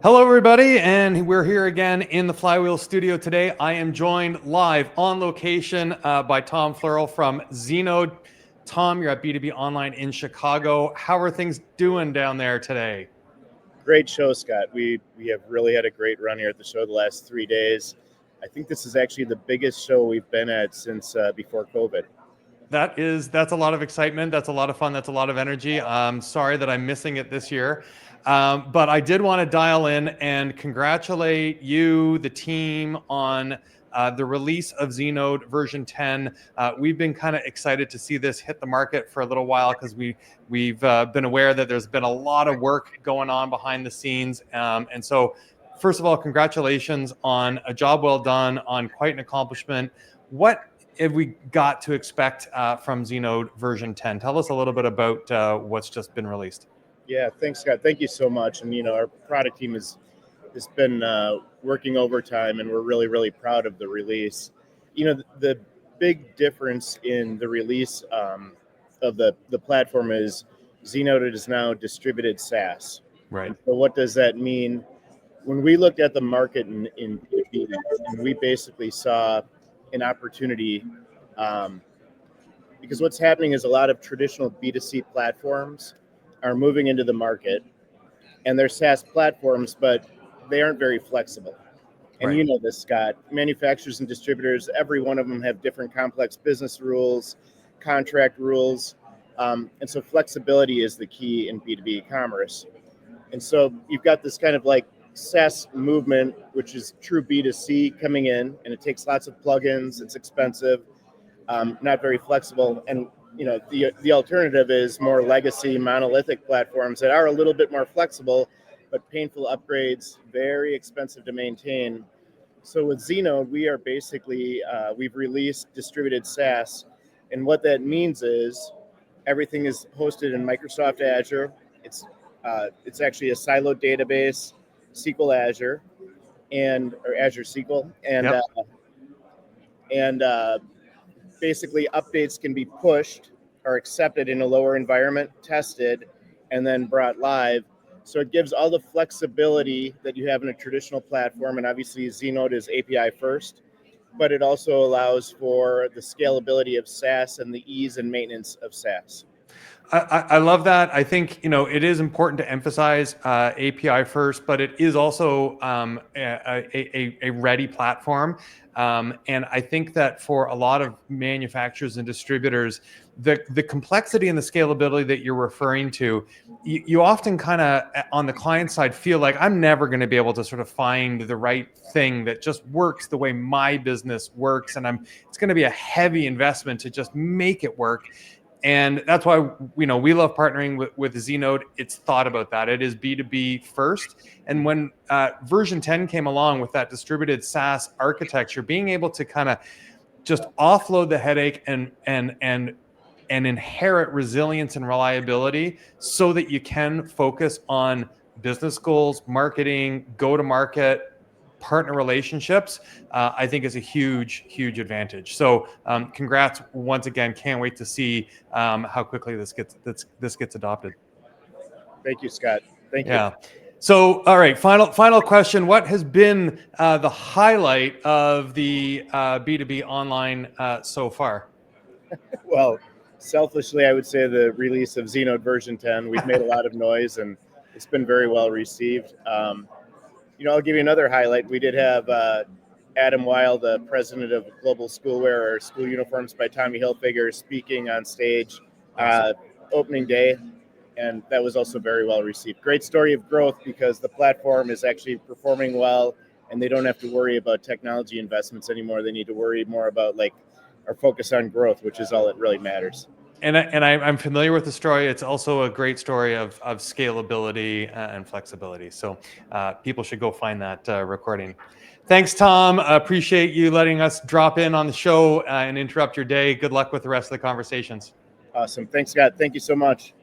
Hello, everybody, and we're here again in the Flywheel studio today. I am joined live on location by Tom Florrell from Znode. Tom, you're at B2B Online in Chicago. How are things doing down there today? Great show, Scott. We have really had a great run here at the show the last 3 days. I think this is actually the biggest show we've been at since before COVID. That's a lot of excitement. That's a lot of fun. That's a lot of energy. I'm sorry that I'm missing it this year. But I did want to dial in and congratulate you, the team, on the release of Znode version 10. We've been kind of excited to see this hit the market for a little while because we've been aware that there's been a lot of work going on behind the scenes. And so, first of all, congratulations on a job well done, on quite an accomplishment. What have we got to expect from Znode version 10? Tell us a little bit about what's just been released. Yeah, thanks, Scott. Thank you so much. And our product team has been working overtime, and we're really, really proud of the release. The big difference in the release of the platform is Znode is now distributed SaaS. Right. And so what does that mean? When we looked at the market in B2B, and we basically saw an opportunity because what's happening is a lot of traditional B2C platforms are moving into the market, and they're SaaS platforms, but they aren't very flexible. And Right. You know this, Scott. Manufacturers and distributors, every one of them have different complex business rules, contract rules. And so flexibility is the key in B2B e-commerce. And so you've got this kind of like SaaS movement, which is true B2C coming in, and it takes lots of plugins. It's expensive, not very flexible. And the alternative is more legacy monolithic platforms that are a little bit more flexible, but painful upgrades, very expensive to maintain. So with Znode, we are basically, we've released distributed SaaS. And what that means is everything is hosted in Microsoft Azure. It's actually a siloed database, SQL Azure, or Azure SQL. And basically updates can be pushed or accepted in a lower environment, tested, and then brought live. So it gives all the flexibility that you have in a traditional platform. And obviously Znode is API first, but it also allows for the scalability of SaaS and the ease and maintenance of SaaS. I love that. I think it is important to emphasize API first, but it is also a ready platform. And I think that for a lot of manufacturers and distributors, the complexity and the scalability that you're referring to, you often kind of on the client side feel like I'm never going to be able to sort of find the right thing that just works the way my business works, and it's going to be a heavy investment to just make it work. And that's why we love partnering with Znode. It's thought about that. It is B2B first. And when version 10 came along with that distributed SaaS architecture, being able to kind of just offload the headache and inherit resilience and reliability so that you can focus on business goals, marketing, go-to-market, partner relationships, I think is a huge, huge advantage. So congrats once again. Can't wait to see how quickly this gets adopted. Thank you, Scott. Thank you. Yeah. So, all right, final question. What has been the highlight of the B2B Online so far? Well, selfishly, I would say the release of Znode version 10. We've made a lot of noise, and it's been very well received. I'll give you another highlight. We did have Adam Weil, the president of Global Schoolwear, or School Uniforms by Tommy Hilfiger, speaking on stage opening day, and that was also very well received. Great story of growth because the platform is actually performing well, and they don't have to worry about technology investments anymore. They need to worry more about our focus on growth, which is all that really matters. And I'm familiar with the story. It's also a great story of scalability and flexibility. So people should go find that recording. Thanks, Tom. Appreciate you letting us drop in on the show and interrupt your day. Good luck with the rest of the conversations. Awesome. Thanks, Scott. Thank you so much.